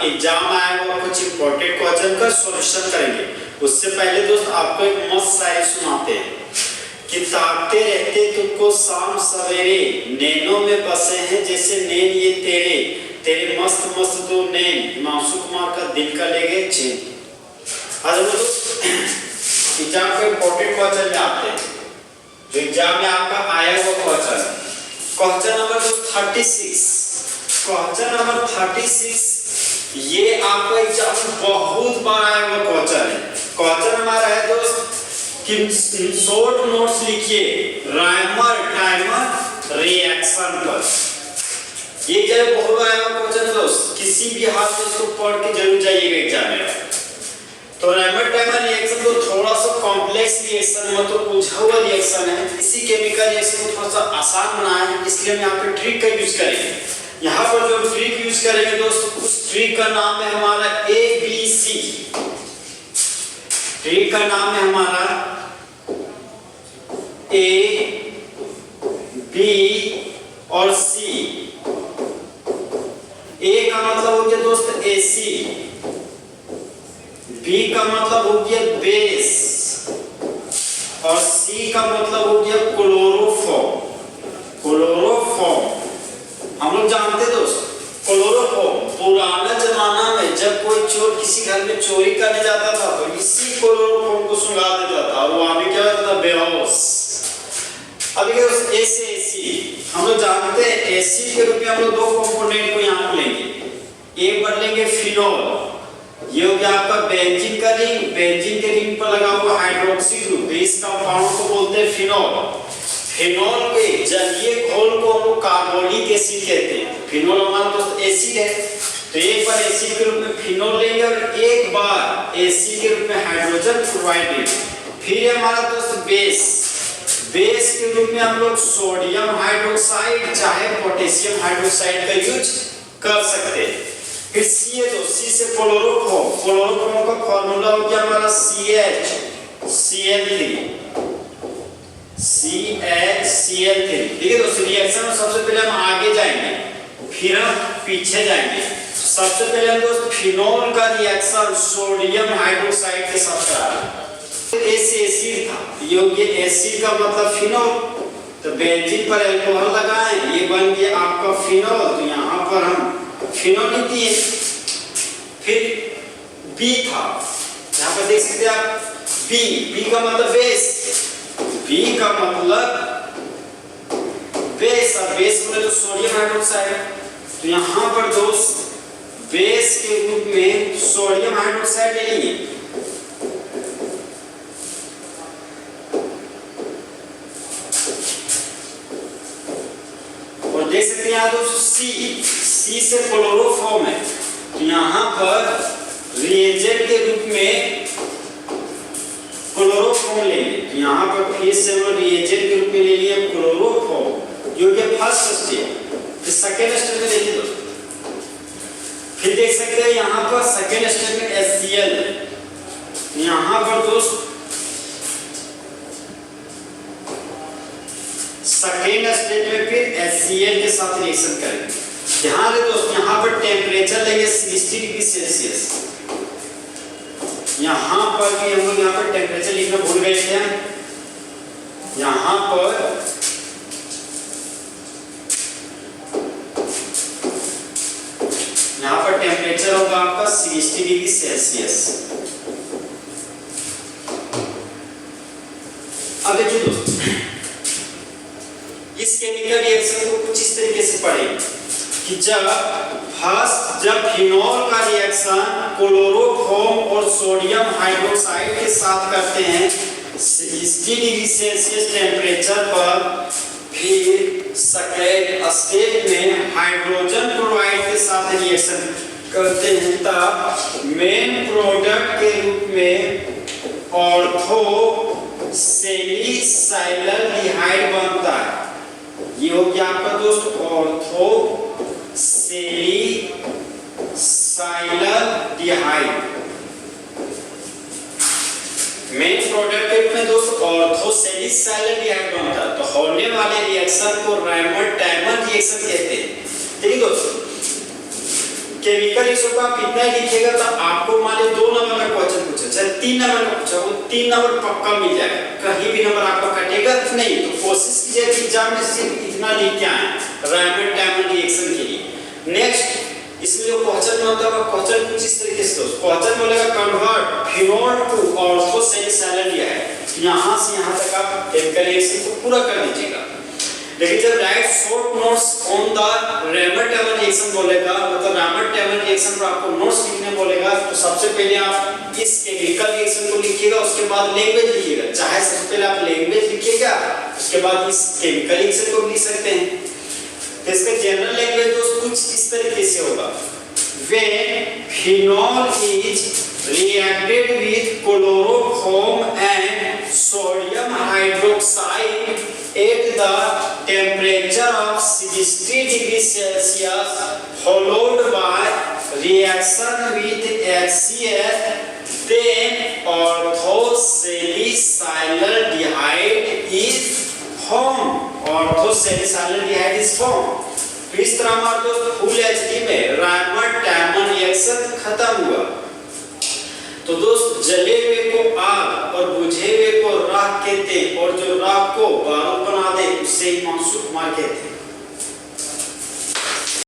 Exam आए हुआ कुछ इंपॉर्टेंट क्वेश्चन का सॉल्यूशन करेंगे। उससे पहले दोस्त आपको एक मस्त शायरी सुनाते हैं कि ताकते रहते तुमको शाम सवेरे, नैनों में बसे हैं जैसे नैन ये तेरे, तेरे मस्त मस्त दो नैन, हिमांशु कुमार का दिल का ले गए चैन। आज हम एग्जाम के इंपॉर्टेंट क्वेश्चन में आते हैं, जो एग्जाम में आपका आया हुआ क्वेश्चन नंबर 36। क्वेश्चन नंबर 36 ये आपका एग्जाम में बहुत बार आया हुआ क्वेश्चन है। क्वेश्चन हमारा है दोस्त कि शॉर्ट नोट्स लिखिए राइमर टाइमर रिएक्शन पर। ये जब बहुत आया हुआ क्वेश्चन है दोस्त, किसी भी हाल में इसको पढ़ के जरूर जाइएगा एग्जाम में। तो राइमर टाइमर रिएक्शन तो थोड़ा सा कॉम्प्लेक्स रिएक्शन मतलब उलझा हुआ रिएक्शन है। इसी केमिकल रिएक्शन को थोड़ा सा आसान बनाया है, इसलिए हम यहाँ पे ट्रिक का यूज करेंगे। यहाँ पर जो ट्रिक यूज करेंगे दोस्त, उस ट्रिक का नाम है हमारा ABC। ट्रिक का नाम है हमारा A, B और C। A का मतलब हो गया दोस्त AC, B का मतलब हो गया बेस और C का मतलब हो गया क्लोरोफॉर्म। क्लोरोफॉर्म हम लोग जानते दोस्त, क्लोरोफॉर्म पुराना जमाना में जब कोई चोर किसी घर में चोरी करने जाता था तो इसी क्लोरोफॉर्म को सुंघा देता था और वो आदमी क्या होता था, बेहोश। अभी AC हम लोग जानते हैं, एसिड के रूप में हम लोग दो कंपोनेंट को यहाँ लेंगे। एक बार लेंगे फिनोल, ये हो गया आपका बेंजीन का रिंग, बेंजीन के रिंग पर लगा हुआ हाइड्रोक्सी ग्रुप, इस कंपाउंड को बोलते हैं फिनोल। फिनोल के जलीय घोल को हम लोग कार्बोनिक एसिड कहते हैं। फिनोल हमारा दोस्त एसिड है, तो एक बार एसिड के रूप में फिनोल लेंगे और एक बार एसिड के रूप में हाइड्रोजन फ्लोराइड लेंगे। फिर हमारा दोस्त बेस, बेस के रूप में हम लोग सोडियम हाइड्रोक्साइड चाहे पोटेशियम हाइड्रोक्साइड का यूज कर सकते हैं। फिर C है तो C से क्लोरोफॉर्म, क्लोरोफॉर्म का फार्मूला हो गया हमारा CH, ठीक है दोस्तों। रिएक्शन में सबसे पहले हम आगे जाएंगे फिर हम पीछे जाएंगे। सबसे पहले हम दोस्त फिनोल का रिएक्शन सोडियम हाइड्रोक्साइड के साथ करा रहे हैं। एसिड था, ये हो गया एसिड का मतलब फिनोल, तो बेंजीन पर अल्कोहल लगाएं, ये बन गया आपका फिनोल, तो यहाँ पर हम फिनोल लिख दिए। फिर B था, यहाँ पर देख सकते हैं आप B का मतलब बेस, B का मतलब बेस, और बेस मतलब तो सोडियम हाइड्रोक्साइड, तो यहाँ पर दोस्त बेस के रूप में सोडियम हाइड्रोक्साइड ले लेंगे। और देख सकते हैं यहाँ दोस्त C से क्लोरोफॉर्म है, तो यहाँ पर रिएजेंट के रूप में क्लोरोफॉर्म लेंगे। तो यहाँ पर फिर से हम रिएजेंट के रूप में ले लिए क्लोरोफॉर्म, जो कि फर्स्ट स्टेप। फिर सेकेंड स्टेप में देखिए दोस्तों, फिर देख सकते हैं यहाँ पर सेकेंड स्टेप में HCl है, यहाँ पर दोस्त सेकेंड स्टेप में फिर HCl के साथ रिएक्शन करेंगे। ध्यान रहे दोस्त, यहाँ पर टेम्परेचर लेंगे 60 डिग्री सेल्सियस। यहाँ पर भी हम लोग यहाँ पर टेम्परेचर लिखना भूल गए थे। यहाँ पर टेम्परेचर होगा आपका 60 डिग्री सेल्सियस। अब देखिए दोस्तों, इस केमिकल रिएक्शन को कुछ इस तरीके से पढ़ेंगे कि जब फिनोल का रिएक्शन क्लोरोफॉर्म और सोडियम हाइड्रोक्साइड के साथ करते हैं 60 डिग्री सेल्सियस टेम्परेचर पर, फिर सेकेंड स्टेप में हाइड्रोजन क्लोराइड के साथ रिएक्शन करते हैं, तब मेन प्रोडक्ट के रूप में ऑर्थो सेलिसाइलडिहाइड बनता है। ये हो गया आपका दोस्त ऑर्थो सेलिसाइलडिहाइड। मेन प्रोडक्ट के रूप में दोस्त ऑर्थो सेलिसाइलडिहाइड बनता है, तो होने वाले रिएक्शन को राइमर टाइमर रिएक्शन कहते हैं। ठीक है दोस्तों, केमिकल रिएक्शन को आप इतना ही लिखिएगा तो आपको मान लीजिए 2 नंबर का क्वेश्चन पूछा, चाहे 3 नंबर का पूछा, वो 3 नंबर पक्का मिल जाएगा, कहीं भी नंबर आपका कटेगा नहीं। तो कोशिश कीजिए कि एग्जाम में सिर्फ इतना लिख के आए रायमंड-टैमन रिएक्शन के लिए। नेक्स्ट इसमें जो क्वेश्चन में होता है क्वेश्चन कुछ इस तरीके से क्वेश्चन बोलेगा कन्वर्ट फिनोल टू ऑर्थोसैलिसाइलर है, यहां से यहां तक आप केमिकल रिएक्शन को पूरा कर दीजिएगा। लेकिन जब write short notes on the Reimer Tiemann reaction बोलेगा, मतलब रायमंड-टैमन रिएक्शन पर आपको नोट्स लिखने बोलेगा, तो सबसे पहले आप इस केमिकल रिएक्शन को लिखिएगा, उसके बाद लैंग्वेज लिखिएगा। चाहे सबसे पहले आप लैंग्वेज लिखिएगा, उसके बाद इस केमिकल रिएक्शन को लिख सकते हैं। तो इसका जनरल लैंग्वेज दोस्त कुछ इस तरीके से होगा, when phenol is reacted with chloroform and sodium hydroxide at the temperature of 60 degrees Celsius followed by reaction with HCl, then orthosalicylaldehyde is formed. orthosalicylaldehyde is formed। तो इस तरह हमारा दोस्त फुल एचडी में रायमंड-टैमन रिएक्शन खत्म हुआ। तो दोस्त जले हुए को आग और बुझे हुए को राख कहते हैं, और जो राख को बारूद बना दे उससे ही मनसूख मार कहते हैं।